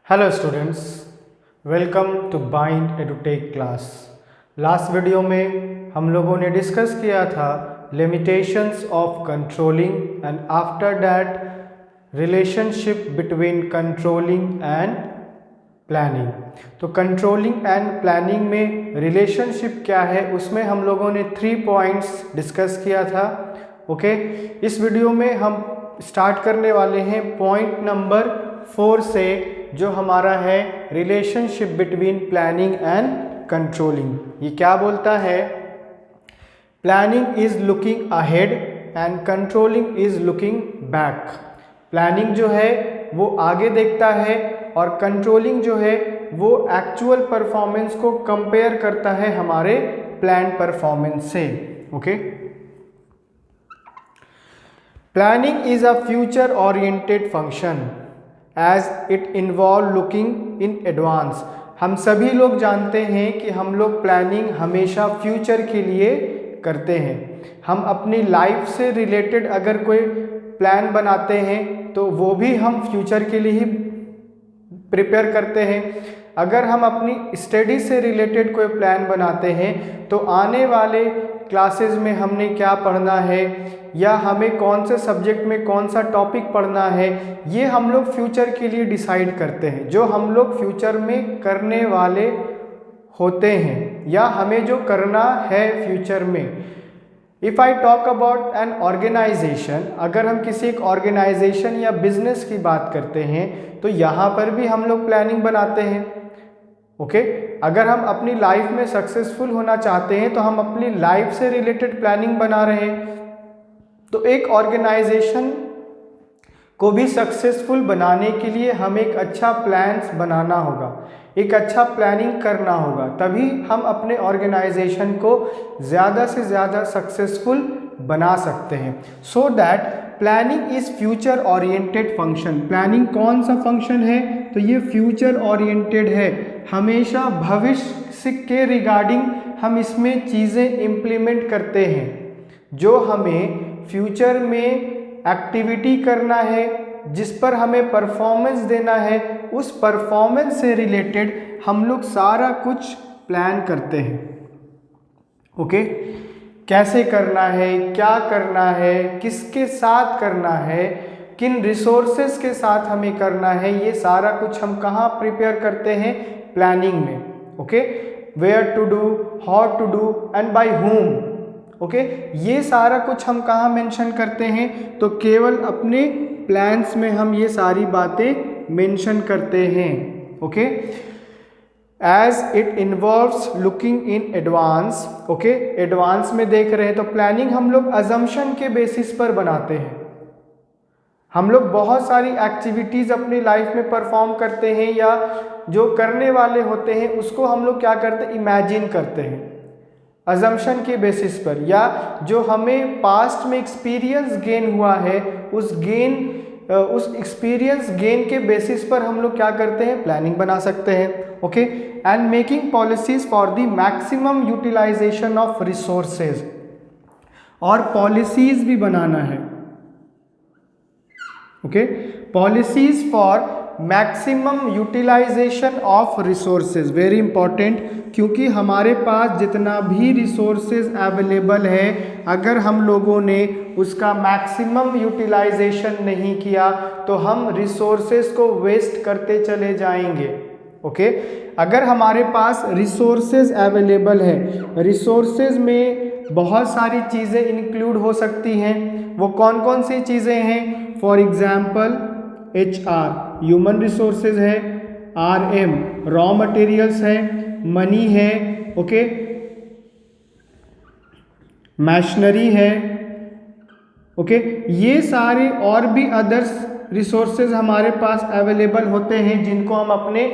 Hello students, welcome to Bind Edutech class. Last video में हम लोगों ने डिस्कस किया था limitations of controlling and after that relationship between controlling and planning. तो कंट्रोलिंग एंड प्लानिंग में रिलेशनशिप क्या है उसमें हम लोगों ने 3 पॉइंट्स डिस्कस किया था। ओके, इस वीडियो में हम स्टार्ट करने वाले हैं पॉइंट नंबर 4 से, जो हमारा है relationship between planning and controlling. ये क्या बोलता है? Planning is looking ahead and controlling is looking back. Planning जो है वो आगे देखता है और कंट्रोलिंग जो है वो एक्चुअल परफॉर्मेंस को कंपेयर करता है हमारे प्लान परफॉर्मेंस से। Okay, planning is a future oriented function as it involve looking in advance. हम सभी लोग जानते हैं कि हम लोग प्लानिंग हमेशा फ्यूचर के लिए करते हैं। हम अपनी लाइफ से रिलेटेड अगर कोई प्लान बनाते हैं तो वो भी हम फ्यूचर के लिए ही प्रिपेयर करते हैं। अगर हम अपनी स्टडी से रिलेटेड कोई प्लान बनाते हैं तो आने वाले क्लासेस में हमने क्या पढ़ना है या हमें कौन से सब्जेक्ट में कौन सा टॉपिक पढ़ना है, ये हम लोग फ्यूचर के लिए डिसाइड करते हैं, जो हम लोग फ्यूचर में करने वाले होते हैं या हमें जो करना है फ्यूचर में। If I talk about an organization, अगर हम किसी एक ऑर्गेनाइजेशन या बिजनेस की बात करते हैं तो यहाँ पर भी हम लोग प्लानिंग बनाते हैं। ओके, अगर हम अपनी लाइफ में सक्सेसफुल होना चाहते हैं तो हम अपनी लाइफ से रिलेटेड प्लानिंग बना रहे हैं। तो एक ऑर्गेनाइजेशन को भी सक्सेसफुल बनाने के लिए हमें एक अच्छा प्लान्स बनाना होगा, एक अच्छा प्लानिंग करना होगा, तभी हम अपने ऑर्गेनाइजेशन को ज़्यादा से ज़्यादा सक्सेसफुल बना सकते हैं। So that planning is future oriented function. Planning कौन सा फंक्शन है? तो ये फ्यूचर ओरिएंटेड है। हमेशा भविष्य के रिगार्डिंग हम इसमें चीज़ें इम्प्लीमेंट करते हैं। जो हमें फ्यूचर में एक्टिविटी करना है, जिस पर हमें परफॉर्मेंस देना है, उस परफॉर्मेंस से रिलेटेड हम लोग सारा कुछ प्लान करते हैं। ओके, कैसे करना है, क्या करना है, किसके साथ करना है, किन रिसोर्सेस के साथ हमें करना है, ये सारा कुछ हम कहाँ प्रिपेयर करते हैं? प्लानिंग में। Okay, where to do, how to do and by whom. Okay, ये सारा कुछ हम कहाँ मेंशन करते हैं? तो केवल अपने प्लान्स में हम ये सारी बातें मेंशन करते हैं। Okay, as it involves looking in advance. Okay, advance में देख रहे हैं तो प्लानिंग हम लोग अजम्पशन के बेसिस पर बनाते हैं। हम लोग बहुत सारी एक्टिविटीज़ अपनी लाइफ में परफॉर्म करते हैं या जो करने वाले होते हैं उसको हम लोग क्या करते हैं? इमेजिन करते हैं अजम्पशन के बेसिस पर, या जो हमें पास्ट में एक्सपीरियंस गेन हुआ है उस एक्सपीरियंस गेन के बेसिस पर हम लोग क्या करते हैं? प्लानिंग बना सकते हैं। Okay, and making policies for the maximum utilization of resources. और पॉलिसीज भी बनाना है। Okay, policies for maximum utilization of resources, very important, क्योंकि हमारे पास जितना भी रिसोर्सेज अवेलेबल है, अगर हम लोगों ने उसका मैक्सिमम यूटिलाइजेशन नहीं किया तो हम रिसोर्सेज को वेस्ट करते चले जाएंगे। ओके, अगर हमारे पास रिसोर्सेज अवेलेबल है, रिसोर्सेज में बहुत सारी चीज़ें इंक्लूड हो सकती हैं। वो कौन कौन सी चीज़ें हैं? For example HR human resources है, RM रॉ मटेरियल्स है, मनी है, ओके, मशीनरी है। ओके, ये सारे और भी अदर्स रिसोर्सेज हमारे पास अवेलेबल होते हैं जिनको हम अपने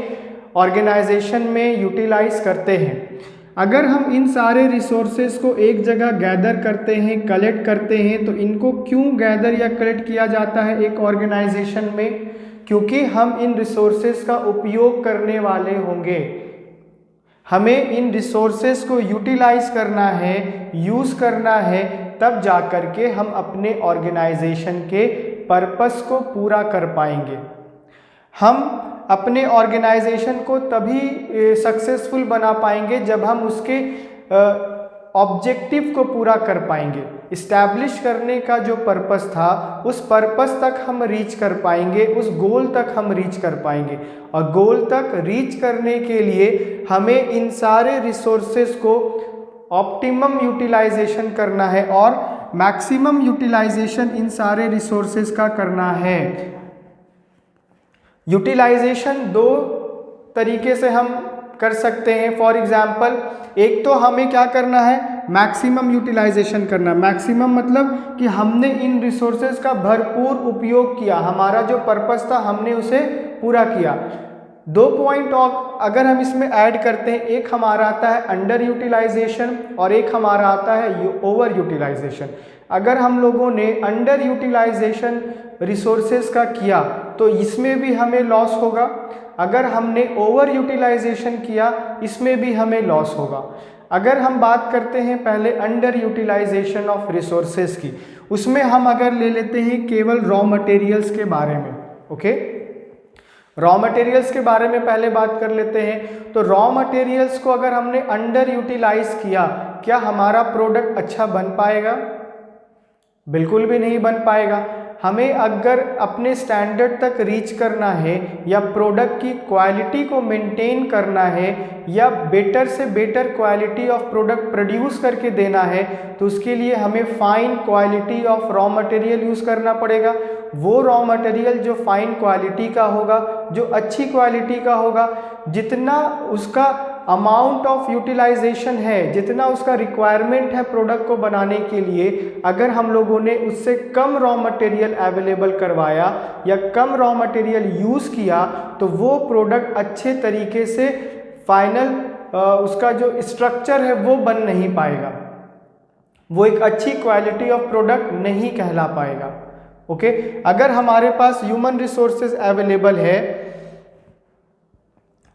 ऑर्गेनाइजेशन में यूटिलाइज करते हैं। अगर हम इन सारे रिसोर्सेज को एक जगह गैदर करते हैं, कलेक्ट करते हैं, तो इनको क्यों गैदर या कलेक्ट किया जाता है एक ऑर्गेनाइजेशन में? क्योंकि हम इन रिसोर्सेज का उपयोग करने वाले होंगे। हमें इन रिसोर्सेज को यूटिलाइज करना है, यूज़ करना है, तब जा कर के हम अपने ऑर्गेनाइजेशन के पर्पस को पूरा कर पाएंगे। हम अपने ऑर्गेनाइजेशन को तभी सक्सेसफुल बना पाएंगे जब हम उसके ऑब्जेक्टिव को पूरा कर पाएंगे। इस्टेब्लिश करने का जो पर्पस था उस पर्पस तक हम रीच कर पाएंगे, उस गोल तक हम रीच कर पाएंगे। और गोल तक रीच करने के लिए हमें इन सारे रिसोर्सेज को ऑप्टिमम यूटिलाइजेशन करना है और मैक्सिमम यूटिलाइजेशन इन सारे रिसोर्सेज का करना है। यूटिलाइजेशन दो तरीके से हम कर सकते हैं। फॉर एग्जाम्पल, एक तो हमें क्या करना है, मैक्सिमम यूटिलाइजेशन करना। मैक्सिमम मतलब कि हमने इन रिसोर्सेज का भरपूर उपयोग किया, हमारा जो पर्पस था हमने उसे पूरा किया। दो पॉइंट और अगर हम इसमें ऐड करते हैं, एक हमारा आता है अंडर यूटिलाइजेशन और एक हमारा आता है ओवर यूटिलाइजेशन। अगर हम लोगों ने अंडर यूटिलाइजेशन रिसोर्सेज का किया तो इसमें भी हमें लॉस होगा। अगर हमने ओवर यूटिलाइजेशन किया इसमें भी हमें लॉस होगा। अगर हम बात करते हैं पहले अंडर यूटिलाइजेशन ऑफ रिसोर्सेज की, उसमें हम अगर ले लेते हैं केवल रॉ मटेरियल्स के बारे में। ओके, रॉ मटेरियल्स के बारे में पहले बात कर लेते हैं। तो रॉ मटेरियल्स को अगर हमने अंडर यूटिलाइज किया, क्या हमारा प्रोडक्ट अच्छा बन पाएगा? बिल्कुल भी नहीं बन पाएगा। हमें अगर अपने स्टैंडर्ड तक रीच करना है या प्रोडक्ट की क्वालिटी को मेंटेन करना है या बेटर से better quality of product produce करके देना है, तो उसके लिए हमें fine quality of raw material use करना पड़ेगा। वो रॉ मटेरियल जो फाइन क्वालिटी का होगा, जो अच्छी क्वालिटी का होगा, जितना उसका अमाउंट ऑफ यूटिलाइजेशन है, जितना उसका रिक्वायरमेंट है प्रोडक्ट को बनाने के लिए, अगर हम लोगों ने उससे कम रॉ मटेरियल अवेलेबल करवाया या कम रॉ मटेरियल यूज़ किया तो वो प्रोडक्ट अच्छे तरीके से फाइनल उसका जो स्ट्रक्चर है वो बन नहीं पाएगा, वो एक अच्छी क्वालिटी ऑफ प्रोडक्ट नहीं कहला पाएगा। ओके, अगर हमारे पास ह्यूमन रिसोर्सेज अवेलेबल है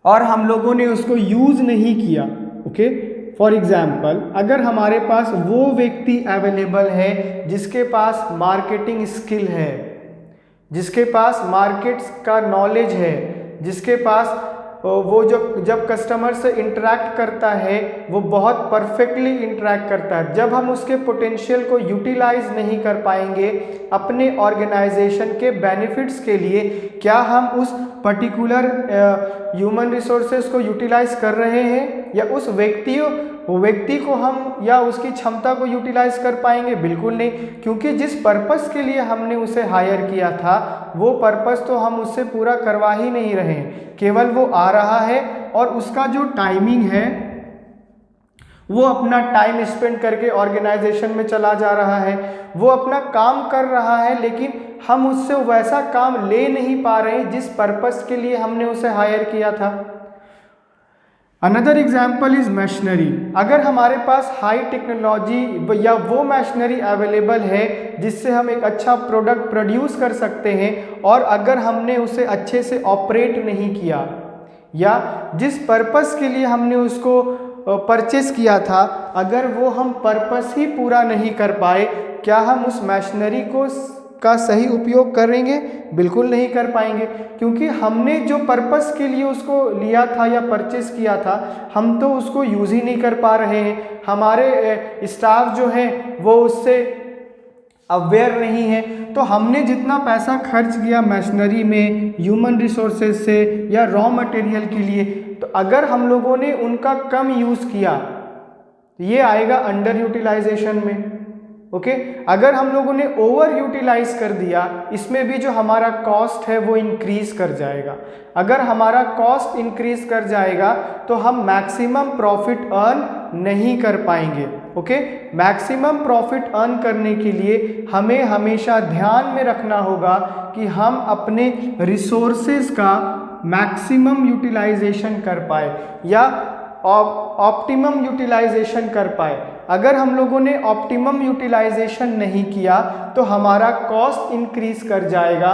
और हम लोगों ने उसको यूज़ नहीं किया, ओके, फॉर एग्जाम्पल अगर हमारे पास वो व्यक्ति अवेलेबल है जिसके पास मार्केटिंग स्किल है, जिसके पास मार्केट्स का नॉलेज है, जिसके पास वो जो जब कस्टमर से इंटरेक्ट करता है वो बहुत परफेक्टली इंटरेक्ट करता है, जब हम उसके पोटेंशियल को यूटिलाइज नहीं कर पाएंगे अपने ऑर्गेनाइजेशन के बेनिफिट्स के लिए, क्या हम उस पर्टिकुलर ह्यूमन रिसोर्सेज को यूटिलाइज कर रहे हैं या उस व्यक्ति को हम या उसकी क्षमता को यूटिलाइज कर पाएंगे? बिल्कुल नहीं, क्योंकि जिस पर्पस के लिए हमने उसे हायर किया था वो पर्पस तो हम उससे पूरा करवा ही नहीं रहे हैं। केवल वो आ रहा है और उसका जो टाइमिंग है वो अपना टाइम स्पेंड करके ऑर्गेनाइजेशन में चला जा रहा है, वो अपना काम कर रहा है, लेकिन हम उससे वैसा काम ले नहीं पा रहे जिस पर्पस के लिए हमने उसे हायर किया था। Another example is machinery. अगर हमारे पास हाई टेक्नोलॉजी या वो मशीनरी अवेलेबल है जिससे हम एक अच्छा प्रोडक्ट प्रोड्यूस कर सकते हैं और अगर हमने उसे अच्छे से ऑपरेट नहीं किया या जिस पर्पस के लिए हमने उसको परचेस किया था, अगर वो हम पर्पस ही पूरा नहीं कर पाए, क्या हम उस मशीनरी का सही उपयोग करेंगे? बिल्कुल नहीं कर पाएंगे, क्योंकि हमने जो पर्पस के लिए उसको लिया था या परचेस किया था हम तो उसको यूज़ ही नहीं कर पा रहे हैं। हमारे स्टाफ जो है वो उससे अवेयर नहीं है, तो हमने जितना पैसा खर्च किया मशीनरी में, ह्यूमन रिसोर्सेज से या रॉ मटेरियल के लिए, तो अगर हम लोगों ने उनका कम यूज़ किया ये आएगा अंडर यूटिलाइजेशन में। ओके, अगर हम लोगों ने ओवर यूटिलाइज कर दिया इसमें भी जो हमारा कॉस्ट है वो इंक्रीज कर जाएगा। अगर हमारा कॉस्ट इंक्रीज कर जाएगा तो हम मैक्सिमम प्रॉफिट अर्न नहीं कर पाएंगे। ओके, मैक्सिमम प्रॉफिट अर्न करने के लिए हमें हमेशा ध्यान में रखना होगा कि हम अपने रिसोर्सेज का मैक्सिमम यूटिलाइजेशन कर पाए या ऑप्टिमम यूटिलाइजेशन कर पाए। अगर हम लोगों ने ऑप्टिमम यूटिलाइजेशन नहीं किया तो हमारा कॉस्ट इंक्रीज कर जाएगा,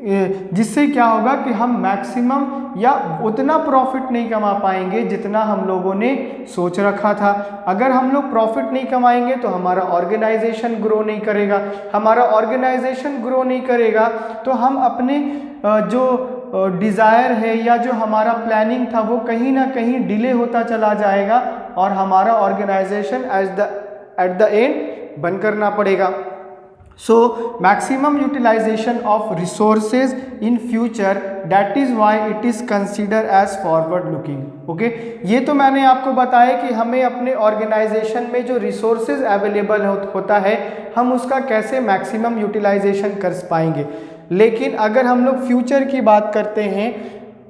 जिससे क्या होगा कि हम मैक्सिमम या उतना प्रॉफिट नहीं कमा पाएंगे जितना हम लोगों ने सोच रखा था। अगर हम लोग प्रॉफिट नहीं कमाएंगे तो हमारा ऑर्गेनाइजेशन ग्रो नहीं करेगा, हमारा ऑर्गेनाइजेशन ग्रो नहीं करेगा तो हम अपने जो डिज़ायर है या जो हमारा प्लानिंग था वो कहीं ना कहीं डिले होता चला जाएगा और हमारा ऑर्गेनाइजेशन एट द एंड बंद करना पड़ेगा। So maximum utilization of resources in future, that is why it is considered as forward looking. Okay, ये तो मैंने आपको बताया कि हमें अपने ऑर्गेनाइजेशन में जो रिसोर्सेज अवेलेबल होता है हम उसका कैसे मैक्सिमम यूटिलाइजेशन कर पाएंगे। लेकिन अगर हम लोग फ्यूचर की बात करते हैं,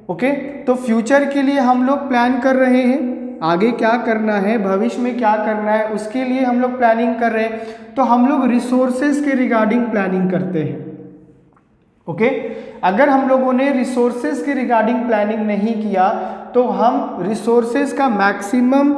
ओके, तो फ्यूचर के लिए हम लोग प्लान कर रहे हैं, आगे क्या करना है, भविष्य में क्या करना है, उसके लिए हम लोग प्लानिंग कर रहे हैं। तो हम लोग रिसोर्सेज के रिगार्डिंग प्लानिंग करते हैं। ओके, अगर हम लोगों ने रिसोर्सेज के रिगार्डिंग प्लानिंग नहीं किया तो हम रिसोर्सेज का मैक्सिमम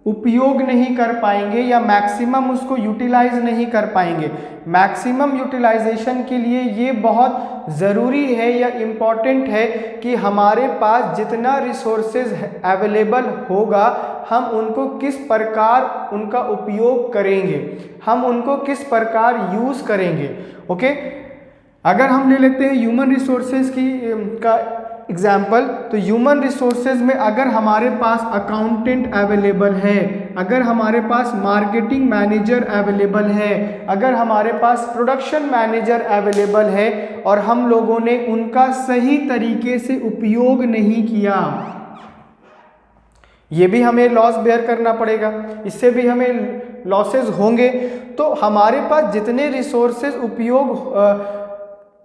उपयोग नहीं कर पाएंगे या मैक्सिमम उसको यूटिलाइज नहीं कर पाएंगे। मैक्सिमम यूटिलाइजेशन के लिए ये बहुत ज़रूरी है या इम्पॉर्टेंट है कि हमारे पास जितना रिसोर्सेज अवेलेबल होगा हम उनको किस प्रकार उनका उपयोग करेंगे, हम उनको किस प्रकार यूज़ करेंगे। ओके, अगर हम ले लेते हैं ह्यूमन रिसोर्सेज का एग्जाम्पल, तो ह्यूमन रिसोर्सेज में अगर हमारे पास अकाउंटेंट अवेलेबल है, अगर हमारे पास मार्केटिंग मैनेजर अवेलेबल है, अगर हमारे पास प्रोडक्शन मैनेजर अवेलेबल है और हम लोगों ने उनका सही तरीके से उपयोग नहीं किया, ये भी हमें लॉस बेयर करना पड़ेगा, इससे भी हमें लॉसेस होंगे। तो हमारे पास जितने रिसोर्सेज उपयोग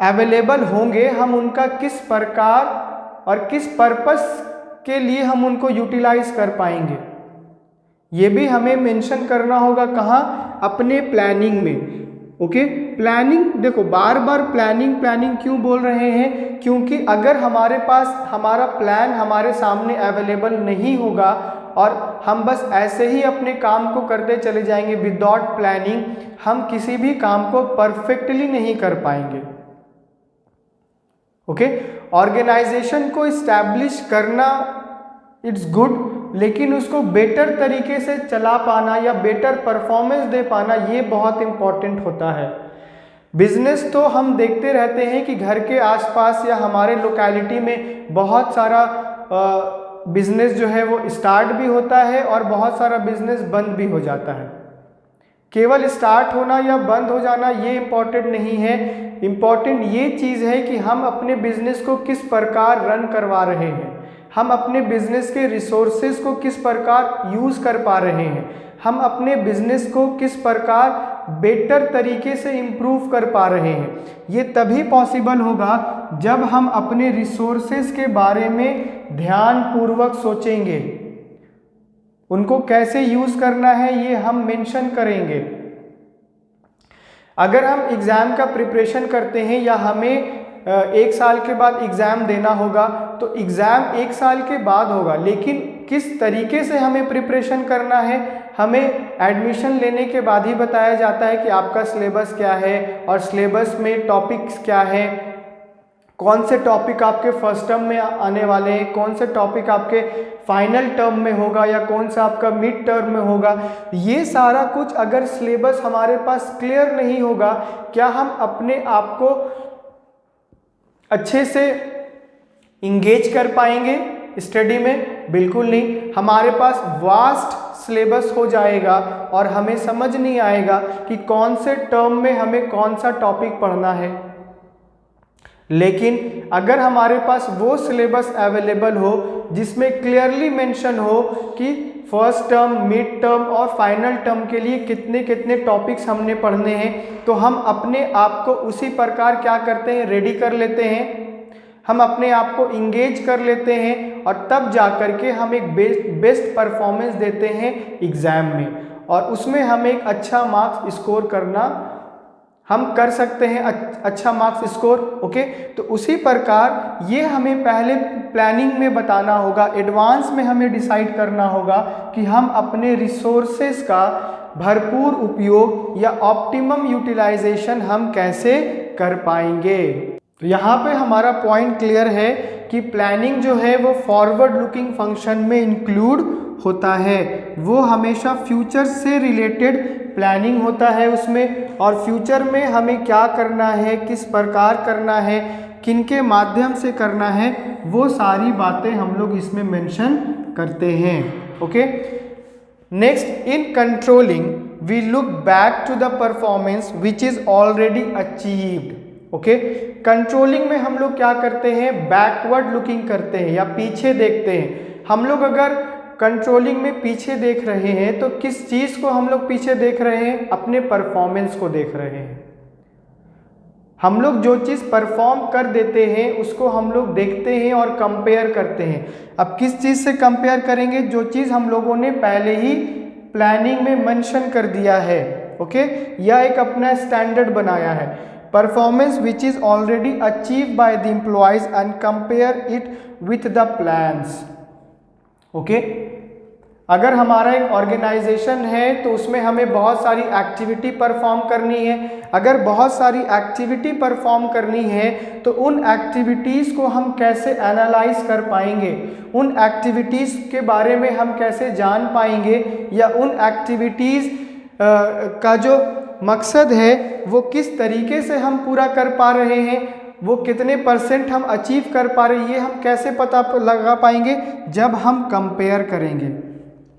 अवेलेबल होंगे हम उनका किस प्रकार और किस पर्पस के लिए हम उनको यूटिलाइज कर पाएंगे, ये भी हमें मेंशन करना होगा। कहाँ? अपने प्लानिंग में। ओके, प्लानिंग, देखो बार बार प्लानिंग प्लानिंग क्यों बोल रहे हैं, क्योंकि अगर हमारे पास हमारा प्लान हमारे सामने अवेलेबल नहीं होगा और हम बस ऐसे ही अपने काम को करते चले जाएंगे विदाउट प्लानिंग, हम किसी भी काम को परफेक्टली नहीं कर पाएंगे। ओके, ऑर्गेनाइजेशन को इस्टेब्लिश करना इट्स गुड, लेकिन उसको बेटर तरीके से चला पाना या बेटर परफॉर्मेंस दे पाना ये बहुत इम्पॉर्टेंट होता है। बिजनेस तो हम देखते रहते हैं कि घर के आसपास या हमारे लोकेलिटी में बहुत सारा बिजनेस जो है वो स्टार्ट भी होता है और बहुत सारा बिजनेस बंद भी हो जाता है। केवल स्टार्ट होना या बंद हो जाना ये इम्पॉर्टेंट नहीं है, इम्पॉर्टेंट ये चीज़ है कि हम अपने बिजनेस को किस प्रकार रन करवा रहे हैं, हम अपने बिजनेस के रिसोर्सेज को किस प्रकार यूज़ कर पा रहे हैं, हम अपने बिजनेस को किस प्रकार बेटर तरीके से इम्प्रूव कर पा रहे हैं। ये तभी पॉसिबल होगा जब हम अपने रिसोर्सेज के बारे में ध्यानपूर्वक सोचेंगे, उनको कैसे यूज़ करना है ये हम मेंशन करेंगे। अगर हम एग्ज़ाम का प्रिपरेशन करते हैं या हमें 1 साल के बाद एग्ज़ाम देना होगा तो एग्ज़ाम 1 साल के बाद होगा, लेकिन किस तरीके से हमें प्रिपरेशन करना है हमें एडमिशन लेने के बाद ही बताया जाता है कि आपका सिलेबस क्या है और सिलेबस में टॉपिक्स क्या है, कौन से टॉपिक आपके फर्स्ट टर्म में आने वाले हैं, कौन से टॉपिक आपके फाइनल टर्म में होगा या कौन सा आपका मिड टर्म में होगा। ये सारा कुछ अगर सिलेबस हमारे पास क्लियर नहीं होगा, क्या हम अपने आप को अच्छे से इंगेज कर पाएंगे स्टडी में? बिल्कुल नहीं। हमारे पास वास्ट सिलेबस हो जाएगा और हमें समझ नहीं आएगा कि कौन से टर्म में हमें कौन सा टॉपिक पढ़ना है। लेकिन अगर हमारे पास वो सिलेबस अवेलेबल हो जिसमें क्लियरली मेंशन हो कि फर्स्ट टर्म, मिड टर्म और फाइनल टर्म के लिए कितने कितने टॉपिक्स हमने पढ़ने हैं, तो हम अपने आप को उसी प्रकार क्या करते हैं, रेडी कर लेते हैं, हम अपने आप को इंगेज कर लेते हैं और तब जा कर के हम एक बेस्ट परफॉर्मेंस देते हैं एग्ज़ाम में और उसमें हम एक अच्छा मार्क्स स्कोर करना हम कर सकते हैं, अच्छा मार्क्स स्कोर। ओके, तो उसी प्रकार ये हमें पहले प्लानिंग में बताना होगा, एडवांस में हमें डिसाइड करना होगा कि हम अपने रिसोर्सेज का भरपूर उपयोग या ऑप्टिमम यूटिलाइजेशन हम कैसे कर पाएंगे। तो यहाँ पे हमारा पॉइंट क्लियर है कि प्लानिंग जो है वो फॉरवर्ड लुकिंग फंक्शन में इंक्लूड होता है, वो हमेशा फ्यूचर से रिलेटेड प्लानिंग होता है उसमें, और फ्यूचर में हमें क्या करना है, किस प्रकार करना है, किनके माध्यम से करना है, वो सारी बातें हम लोग इसमें मेंशन करते हैं। Okay, next, in controlling we look back to the performance which is already achieved. Okay, controlling में हम लोग क्या करते हैं, बैकवर्ड लुकिंग करते हैं या पीछे देखते हैं। हम लोग अगर कंट्रोलिंग में पीछे देख रहे हैं तो किस चीज़ को हम लोग पीछे देख रहे हैं, अपने परफॉर्मेंस को देख रहे हैं। हम लोग जो चीज़ परफॉर्म कर देते हैं उसको हम लोग देखते हैं और कंपेयर करते हैं। अब किस चीज़ से कंपेयर करेंगे, जो चीज़ हम लोगों ने पहले ही प्लानिंग में मेंशन कर दिया है। ओके, या एक अपना स्टैंडर्ड बनाया है, performance which is already achieve by the employees and compare it with the plans. Okay, अगर हमारा एक ऑर्गेनाइजेशन है तो उसमें हमें बहुत सारी एक्टिविटी परफॉर्म करनी है। अगर बहुत सारी एक्टिविटी परफॉर्म करनी है तो उन एक्टिविटीज़ को हम कैसे एनालाइज कर पाएंगे, उन एक्टिविटीज़ के बारे में हम कैसे जान पाएंगे, या उन एक्टिविटीज़ का जो मकसद है वो किस तरीके से हम पूरा कर पा रहे हैं, वो कितने % हम अचीव कर पा रहे हैं, ये हम कैसे पता लगा पाएंगे, जब हम कंपेयर करेंगे।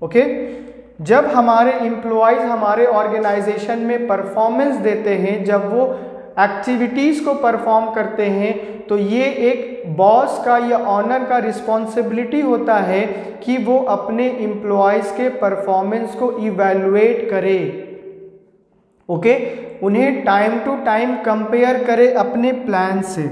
ओके, जब हमारे एम्प्लॉयज़ हमारे ऑर्गेनाइजेशन में परफॉर्मेंस देते हैं, जब वो एक्टिविटीज़ को परफॉर्म करते हैं, तो ये एक बॉस का या ऑनर का रिस्पॉन्सिबिलिटी होता है कि वो अपने एम्प्लॉयज़ के परफॉर्मेंस को इवैल्यूएट करे। ओके, उन्हें टाइम टू टाइम कंपेयर करे अपने प्लान से।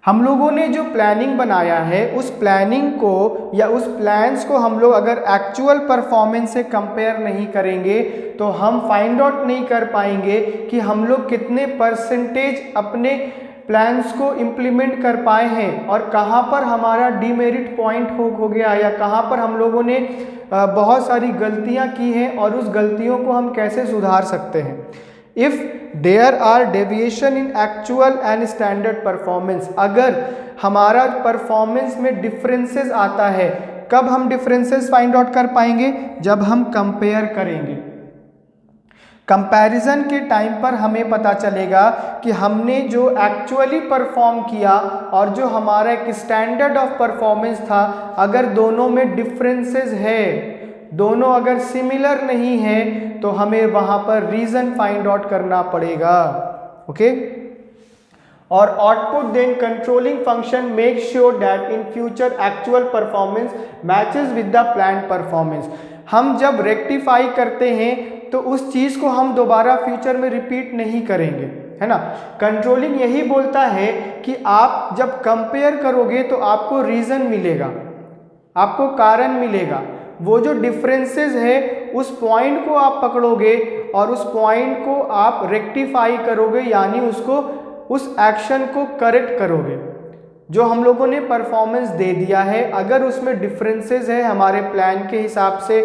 हम लोगों ने जो प्लानिंग बनाया है उस प्लानिंग को या उस प्लान्स को हम लोग अगर एक्चुअल परफॉर्मेंस से कंपेयर नहीं करेंगे तो हम फाइंड आउट नहीं कर पाएंगे कि हम लोग कितने % अपने प्लान्स को इम्प्लीमेंट कर पाए हैं और कहाँ पर हमारा डीमेरिट पॉइंट हो गया, या कहाँ पर हम लोगों ने बहुत सारी गलतियाँ की हैं और उस गलतियों को हम कैसे सुधार सकते हैं। If there are deviation in actual and standard performance, अगर हमारा परफॉर्मेंस में डिफरेंसेस आता है, कब हम डिफरेंसेस फाइंड आउट कर पाएंगे, जब हम कंपेयर करेंगे। कंपैरिजन के टाइम पर हमें पता चलेगा कि हमने जो एक्चुअली परफॉर्म किया और जो हमारा एक स्टैंडर्ड ऑफ परफॉर्मेंस था, अगर दोनों में डिफरेंसेस है, दोनों अगर सिमिलर नहीं है, तो हमें वहां पर रीजन फाइंड आउट करना पड़ेगा। ओके, और output then controlling function make sure that in future actual performance matches with the planned performance. हम जब रेक्टिफाई करते हैं तो उस चीज को हम दोबारा फ्यूचर में रिपीट नहीं करेंगे, है ना। कंट्रोलिंग यही बोलता है कि आप जब कंपेयर करोगे तो आपको रीजन मिलेगा, आपको कारण मिलेगा, वो जो डिफरेंसेस है उस पॉइंट को आप पकड़ोगे और उस पॉइंट को आप रेक्टिफाई करोगे, यानी उसको उस एक्शन को करेक्ट करोगे। जो हम लोगों ने परफॉर्मेंस दे दिया है, अगर उसमें डिफरेंसेस है हमारे प्लान के हिसाब से,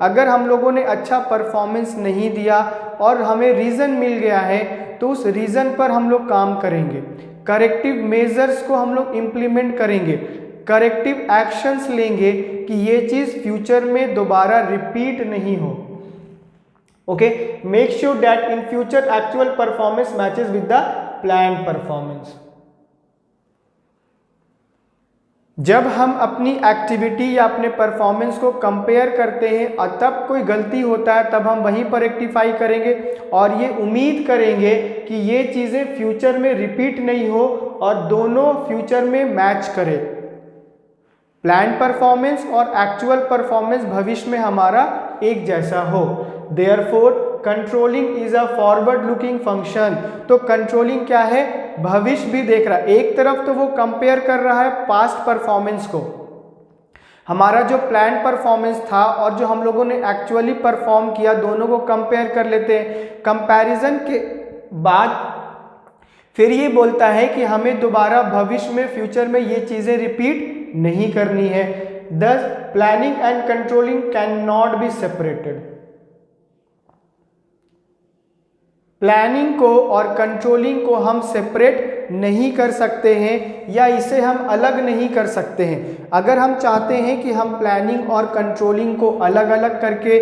अगर हम लोगों ने अच्छा परफॉर्मेंस नहीं दिया और हमें रीज़न मिल गया है, तो उस रीज़न पर हम लोग काम करेंगे, करेक्टिव मेजर्स को हम लोग इम्प्लीमेंट करेंगे, करेक्टिव एक्शंस लेंगे कि ये चीज़ फ्यूचर में दोबारा रिपीट नहीं हो। Okay, make sure that in future actual performance matches with the planned performance. जब हम अपनी एक्टिविटी या अपने परफॉर्मेंस को कंपेयर करते हैं और तब कोई गलती होता है, तब हम वहीं पर रेक्टिफाई करेंगे और ये उम्मीद करेंगे कि ये चीज़ें फ्यूचर में रिपीट नहीं हो और दोनों फ्यूचर में मैच करें। प्लान परफॉर्मेंस और एक्चुअल परफॉर्मेंस भविष्य में हमारा एक जैसा हो। Therefore controlling is a forward looking function. तो कंट्रोलिंग क्या है, भविष्य भी देख रहा है। एक तरफ तो वो कंपेयर कर रहा है पास्ट परफॉर्मेंस को, हमारा जो प्लान परफॉर्मेंस था और जो हम लोगों ने एक्चुअली परफॉर्म किया, दोनों को कंपेयर कर लेते हैं। कंपैरिजन के बाद फिर ये बोलता है कि हमें दोबारा भविष्य में फ्यूचर में ये चीज़ें रिपीट नहीं करनी है। Thus, planning and controlling cannot be separated. Planning को और कंट्रोलिंग को हम सेपरेट नहीं कर सकते हैं या इसे हम अलग नहीं कर सकते हैं। अगर हम चाहते हैं कि हम प्लानिंग और कंट्रोलिंग को अलग अलग करके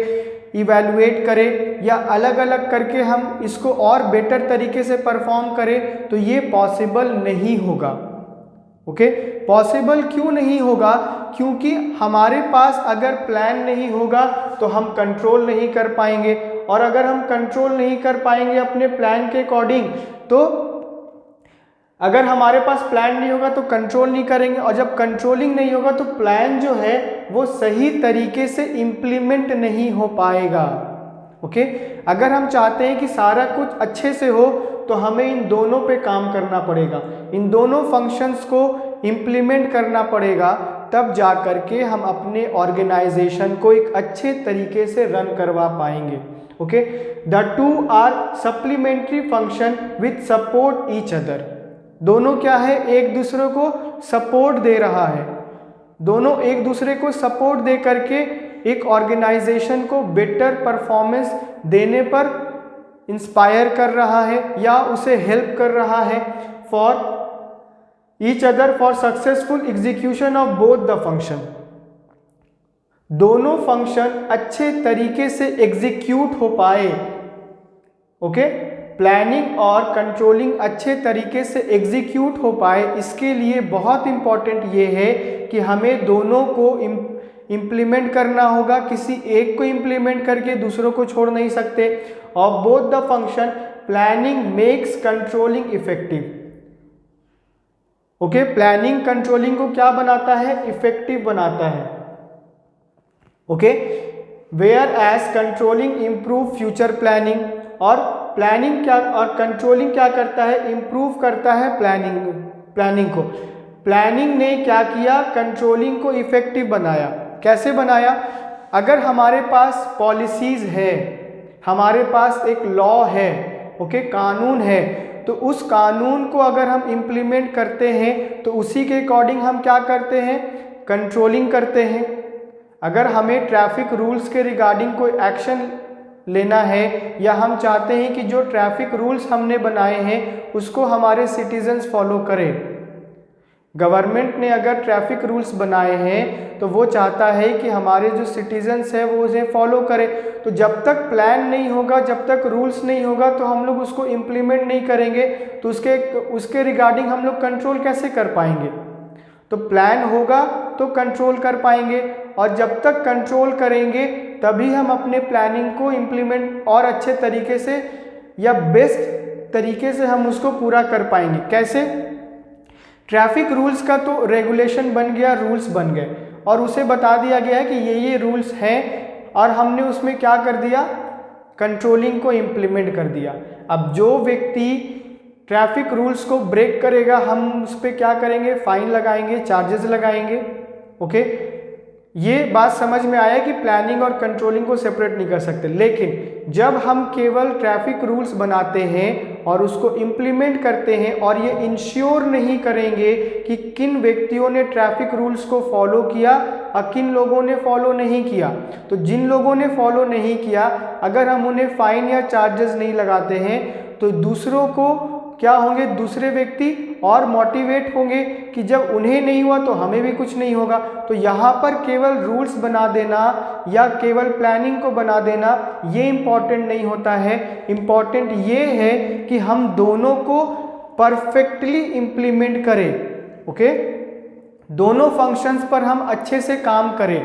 इवैल्यूएट करें या अलग अलग करके हम इसको और बेटर तरीके से परफॉर्म करें तो ये पॉसिबल नहीं होगा। ओके, पॉसिबल क्यों नहीं होगा? क्योंकि हमारे पास अगर प्लान नहीं होगा तो हम कंट्रोल नहीं कर पाएंगे, और अगर हम कंट्रोल नहीं कर पाएंगे अपने प्लान के अकॉर्डिंग, तो अगर हमारे पास प्लान नहीं होगा तो कंट्रोल नहीं करेंगे, और जब कंट्रोलिंग नहीं होगा तो प्लान जो है वो सही तरीके से इम्प्लीमेंट नहीं हो पाएगा। ओके, अगर हम चाहते हैं कि सारा कुछ अच्छे से हो तो हमें इन दोनों पे काम करना पड़ेगा, इन दोनों फंक्शंस को इम्प्लीमेंट करना पड़ेगा, तब जा करके हम अपने ऑर्गेनाइजेशन को एक अच्छे तरीके से रन करवा पाएंगे। Okay, the two are supplementary function with support each other. दोनों क्या है? एक दूसरे को सपोर्ट दे रहा है, दोनों एक दूसरे को सपोर्ट दे करके एक ऑर्गेनाइजेशन को बेटर परफॉर्मेंस देने पर इंस्पायर कर रहा है या उसे हेल्प कर रहा है for each other for successful execution of both the function. दोनों फंक्शन अच्छे तरीके से एग्जीक्यूट हो पाए। ओके, प्लानिंग और कंट्रोलिंग अच्छे तरीके से एग्जीक्यूट हो पाए, इसके लिए बहुत इंपॉर्टेंट ये है कि हमें दोनों को इम्प्लीमेंट करना होगा। किसी एक को इम्प्लीमेंट करके दूसरों को छोड़ नहीं सकते। और both the function planning makes controlling effective. Okay, planning controlling को क्या बनाता है? इफेक्टिव बनाता है। Okay, where as controlling improve future planning, और प्लानिंग क्या और कंट्रोलिंग क्या करता है? इम्प्रूव करता है प्लानिंग को। प्लानिंग ने क्या किया? कंट्रोलिंग को इफेक्टिव बनाया। कैसे बनाया? अगर हमारे पास पॉलिसीज है, हमारे पास एक लॉ है, ओके, कानून है, तो उस कानून को अगर हम इम्प्लीमेंट करते हैं तो उसी के अकॉर्डिंग हम क्या करते हैं? कंट्रोलिंग करते हैं। अगर हमें ट्रैफिक रूल्स के रिगार्डिंग कोई एक्शन लेना है या हम चाहते हैं कि जो ट्रैफिक रूल्स हमने बनाए हैं उसको हमारे सिटीजन्स फॉलो करें, गवर्नमेंट ने अगर ट्रैफिक रूल्स बनाए हैं तो वो चाहता है कि हमारे जो सिटीजन्स हैं वो उसे फॉलो करें। तो जब तक प्लान नहीं होगा, जब तक रूल्स नहीं होगा, तो हम लोग उसको इम्प्लीमेंट नहीं करेंगे, तो उसके रिगार्डिंग हम लोग कंट्रोल कैसे कर पाएंगे? तो प्लान होगा तो कंट्रोल कर पाएंगे, और जब तक कंट्रोल करेंगे तभी हम अपने प्लानिंग को इम्प्लीमेंट और अच्छे तरीके से या बेस्ट तरीके से हम उसको पूरा कर पाएंगे। कैसे? ट्रैफिक रूल्स का तो रेगुलेशन बन गया, रूल्स बन गए, और उसे बता दिया गया है कि ये रूल्स हैं, और हमने उसमें क्या कर दिया? कंट्रोलिंग को इम्प्लीमेंट कर दिया। अब जो व्यक्ति ट्रैफिक रूल्स को ब्रेक करेगा, हम उस पर क्या करेंगे? फाइन लगाएंगे, चार्जेस लगाएंगे। ओके, ये बात समझ में आया कि प्लानिंग और कंट्रोलिंग को सेपरेट नहीं कर सकते। लेकिन जब हम केवल ट्रैफिक रूल्स बनाते हैं और उसको इम्प्लीमेंट करते हैं और ये इंश्योर नहीं करेंगे कि किन व्यक्तियों ने ट्रैफिक रूल्स को फॉलो किया और किन लोगों ने फॉलो नहीं किया, तो जिन लोगों ने फॉलो नहीं किया अगर हम उन्हें फाइन या चार्जेस नहीं लगाते हैं तो दूसरों को क्या होंगे? दूसरे व्यक्ति और मोटिवेट होंगे कि जब उन्हें नहीं हुआ तो हमें भी कुछ नहीं होगा। तो यहाँ पर केवल रूल्स बना देना या केवल प्लानिंग को बना देना ये इम्पॉर्टेंट नहीं होता है। इम्पॉर्टेंट ये है कि हम दोनों को परफेक्टली इम्प्लीमेंट करें। ओके, दोनों फंक्शंस पर हम अच्छे से काम करें।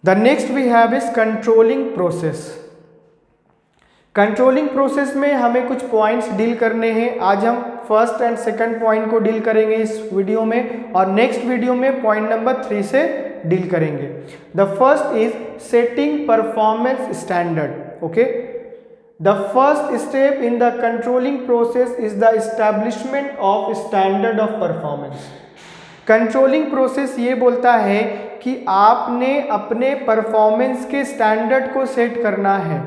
The next we have is controlling process. Controlling process में हमें कुछ पॉइंट्स डील करने हैं। आज हम फर्स्ट एंड सेकंड पॉइंट को डील करेंगे इस वीडियो में, और नेक्स्ट वीडियो में पॉइंट नंबर 3 से डील करेंगे। The first is setting performance standard. Okay, the first step in the controlling process is the establishment of standard of performance. Controlling process ये बोलता है कि आपने अपने परफॉर्मेंस के स्टैंडर्ड को सेट करना है।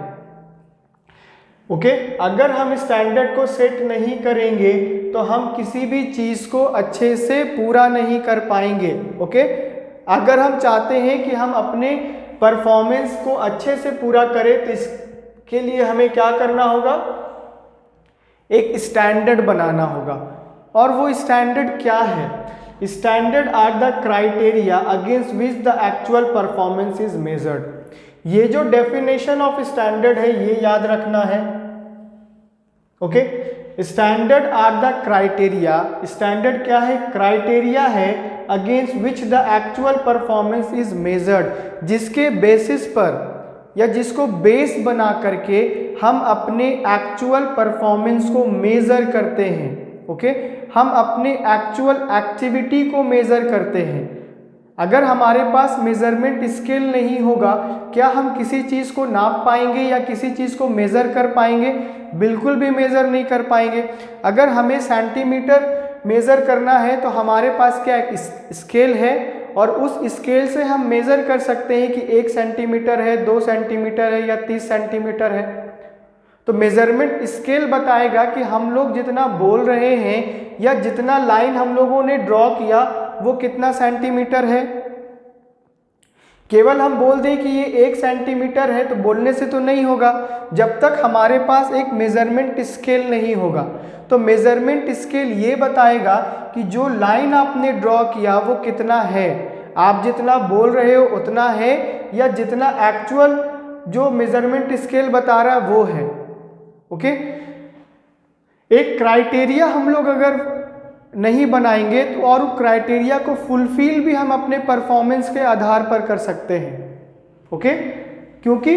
ओके, अगर हम स्टैंडर्ड को सेट नहीं करेंगे तो हम किसी भी चीज़ को अच्छे से पूरा नहीं कर पाएंगे। ओके, अगर हम चाहते हैं कि हम अपने परफॉर्मेंस को अच्छे से पूरा करें तो के लिए हमें क्या करना होगा, एक स्टैंडर्ड बनाना होगा। और वो स्टैंडर्ड क्या है? Standard are the criteria against which the actual performance is measured. ये जो डेफिनेशन ऑफ स्टैंडर्ड है ये याद रखना है। Okay, standard are the criteria, standard क्या है? क्राइटेरिया है against which the actual performance is measured, जिसके बेसिस पर या जिसको बेस बना करके हम अपने एक्चुअल परफॉर्मेंस को मेजर करते हैं। ओके, हम अपने एक्चुअल एक्टिविटी को मेजर करते हैं। अगर हमारे पास मेजरमेंट स्केल नहीं होगा, क्या हम किसी चीज़ को नाप पाएंगे या किसी चीज़ को मेज़र कर पाएंगे? बिल्कुल भी मेज़र नहीं कर पाएंगे। अगर हमें सेंटीमीटर मेज़र करना है तो हमारे पास क्या एक स्केल है और उस स्केल से हम मेज़र कर सकते हैं कि 1 सेंटीमीटर है, 2 सेंटीमीटर है या 30 सेंटीमीटर है। तो मेज़रमेंट स्केल बताएगा कि हम लोग जितना बोल रहे हैं या जितना लाइन हम लोगों ने ड्रॉ किया वो कितना सेंटीमीटर है। केवल हम बोल दें कि ये 1 सेंटीमीटर है तो बोलने से तो नहीं होगा जब तक हमारे पास एक मेज़रमेंट स्केल नहीं होगा। तो मेज़रमेंट स्केल ये बताएगा कि जो लाइन आपने ड्रॉ किया वो कितना है, आप जितना बोल रहे हो उतना है या जितना एक्चुअल जो मेज़रमेंट स्केल बता रहा है वो है। ओके, एक क्राइटेरिया हम लोग अगर नहीं बनाएंगे तो और क्राइटेरिया को फुलफिल भी हम अपने परफॉर्मेंस के आधार पर कर सकते हैं। ओके, क्योंकि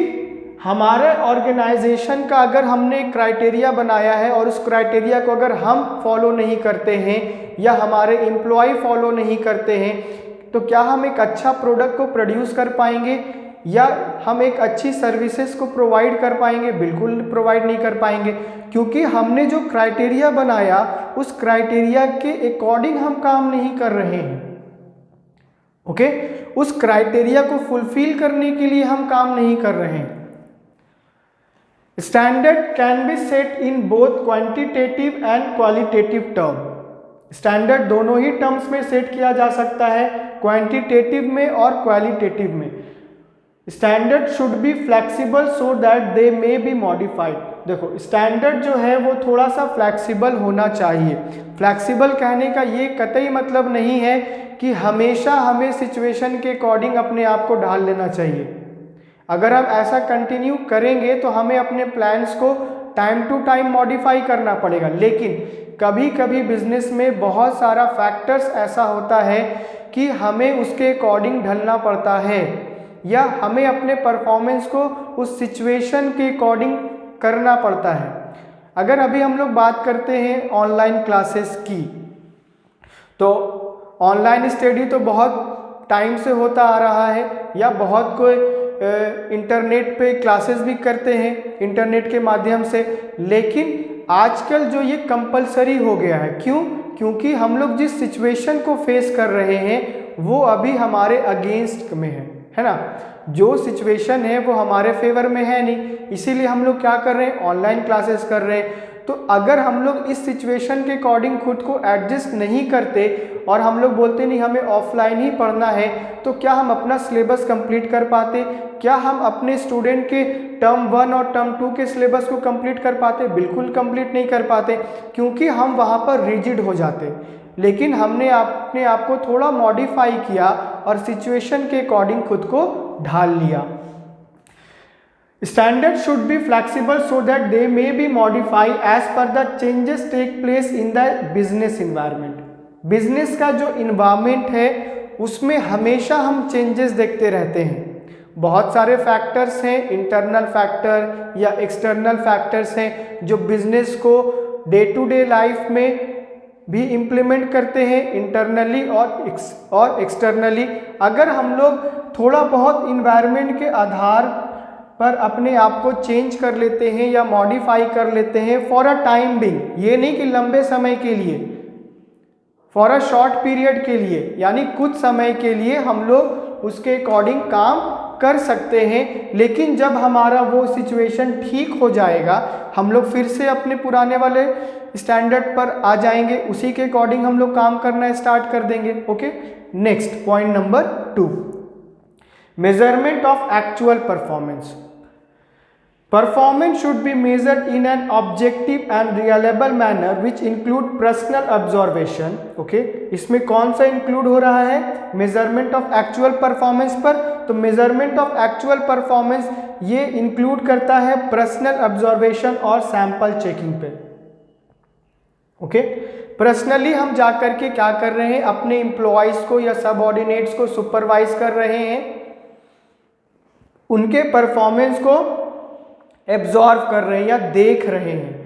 हमारे ऑर्गेनाइजेशन का अगर हमने क्राइटेरिया बनाया है और उस क्राइटेरिया को अगर हम फॉलो नहीं करते हैं या हमारे एम्प्लॉय फॉलो नहीं करते हैं तो क्या हम एक अच्छा प्रोडक्ट को प्रोड्यूस कर पाएंगे या हम एक अच्छी सर्विसेज को प्रोवाइड कर पाएंगे? बिल्कुल प्रोवाइड नहीं कर पाएंगे, क्योंकि हमने जो क्राइटेरिया बनाया उस क्राइटेरिया के अकॉर्डिंग हम काम नहीं कर रहे हैं। ओके, उस क्राइटेरिया को फुलफिल करने के लिए हम काम नहीं कर रहे हैं। Standard can be set in both quantitative and qualitative term. Standard दोनों ही टर्म्स में सेट किया जा सकता है, क्वांटिटेटिव में और क्वालिटेटिव में। Standard should be flexible so that they may be modified. देखो, स्टैंडर्ड जो है वो थोड़ा सा फ्लेक्सिबल होना चाहिए। फ्लेक्सिबल कहने का ये कतई मतलब नहीं है कि हमेशा हमें सिचुएशन के अकॉर्डिंग अपने आप को ढाल लेना चाहिए। अगर हम ऐसा कंटिन्यू करेंगे तो हमें अपने प्लान्स को टाइम टू टाइम मॉडिफाई करना पड़ेगा। लेकिन कभी कभी बिजनेस में बहुत सारा फैक्टर्स ऐसा होता है कि हमें उसके अकॉर्डिंग ढलना पड़ता है या हमें अपने परफॉर्मेंस को उस सिचुएशन के अकॉर्डिंग करना पड़ता है। अगर अभी हम लोग बात करते हैं ऑनलाइन क्लासेस की, तो ऑनलाइन स्टडी तो बहुत टाइम से होता आ रहा है या बहुत कोई इंटरनेट पे क्लासेस भी करते हैं इंटरनेट के माध्यम से, लेकिन आजकल जो ये कंपलसरी हो गया है। क्यों? क्योंकि हम लोग जिस सिचुएशन को फेस कर रहे हैं वो अभी हमारे अगेंस्ट में है ना। जो सिचुएशन है वो हमारे फेवर में है नहीं, इसीलिए हम लोग क्या कर रहे हैं, ऑनलाइन क्लासेस कर रहे हैं। तो अगर हम लोग इस सिचुएशन के अकॉर्डिंग खुद को एडजस्ट नहीं करते और हम लोग बोलते नहीं हमें ऑफलाइन ही पढ़ना है, तो क्या हम अपना सिलेबस कंप्लीट कर पाते? क्या हम अपने स्टूडेंट के टर्म 1 और टर्म 2 के सिलेबस को कंप्लीट कर पाते? बिल्कुल कंप्लीट नहीं कर पाते, क्योंकि हम वहाँ पर रिजिड हो जाते। लेकिन हमने अपने आप को थोड़ा मॉडिफाई किया और सिचुएशन के अकॉर्डिंग खुद को ढाल लिया। Standard should be flexible so that they may be modify as per the changes take place in the business environment. Business का जो इन्वायरमेंट है उसमें हमेशा हम चेंजेस देखते रहते हैं। बहुत सारे फैक्टर्स हैं, इंटरनल फैक्टर या एक्सटर्नल फैक्टर्स हैं जो बिजनेस को डे टू डे लाइफ में भी इम्प्लीमेंट करते हैं, इंटरनली और एक्सटर्नली। अगर हम लोग थोड़ा बहुत इन्वायरमेंट के आधार पर अपने आप को चेंज कर लेते हैं या मॉडिफाई कर लेते हैं फॉर अ टाइम बिंग, ये नहीं कि लंबे समय के लिए, फॉर अ शॉर्ट पीरियड के लिए, यानी कुछ समय के लिए हम लोग उसके अकॉर्डिंग काम कर सकते हैं। लेकिन जब हमारा वो सिचुएशन ठीक हो जाएगा, हम लोग फिर से अपने पुराने वाले स्टैंडर्ड पर आ जाएंगे, उसी के अकॉर्डिंग हम लोग काम करना स्टार्ट कर देंगे। Okay, next point number 2, measurement of actual performance. Performance should be measured in an objective and reliable manner which include personal observation. Okay, इसमें कौन सा इंक्लूड हो रहा है? मेजरमेंट ऑफ एक्चुअल परफॉर्मेंस पर। तो मेजरमेंट ऑफ एक्चुअल परफॉर्मेंस ये include करता है पर्सनल ऑब्जर्वेशन और सैंपल चेकिंग पे। ओके, पर्सनली हम जाकर के क्या कर रहे हैं? अपने एम्प्लॉयज को या सबऑर्डिनेट्स को सुपरवाइज कर रहे हैं, उनके परफॉर्मेंस को एब्जॉर्व कर रहे हैं या देख रहे हैं।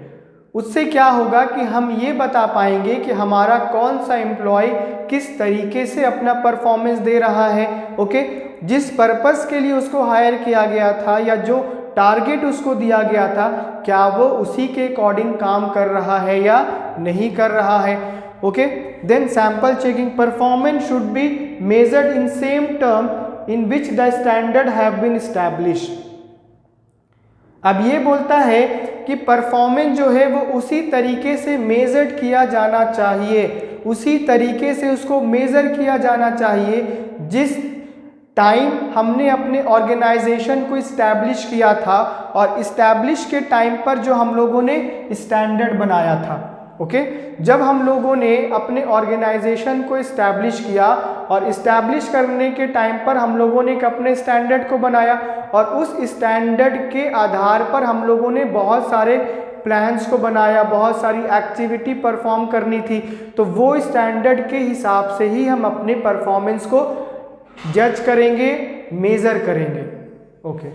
उससे क्या होगा कि हम ये बता पाएंगे कि हमारा कौन सा एम्प्लॉय किस तरीके से अपना परफॉर्मेंस दे रहा है। ओके, जिस पर्पस के लिए उसको हायर किया गया था या जो टारगेट उसको दिया गया था, क्या वो उसी के अकॉर्डिंग काम कर रहा है या नहीं कर रहा है। Okay, then sample checking, performance should be measured in same term in which the standard have been established. अब ये बोलता है कि परफॉर्मेंस जो है वो उसी तरीके से मेजर्ड किया जाना चाहिए, उसी तरीके से उसको मेजर किया जाना चाहिए जिस टाइम हमने अपने ऑर्गेनाइजेशन को इस्टेब्लिश किया था और इस्टेब्लिश के टाइम पर जो हम लोगों ने स्टैंडर्ड बनाया था। ओके, जब हम लोगों ने अपने ऑर्गेनाइजेशन को इस्टेब्लिश किया और इस्टेब्लिश करने के टाइम पर हम लोगों ने एक अपने स्टैंडर्ड को बनाया और उस स्टैंडर्ड के आधार पर हम लोगों ने बहुत सारे प्लान्स को बनाया, बहुत सारी एक्टिविटी परफॉर्म करनी थी। तो वो स्टैंडर्ड के हिसाब से ही हम अपने परफॉर्मेंस को जज करेंगे, मेजर करेंगे। ओके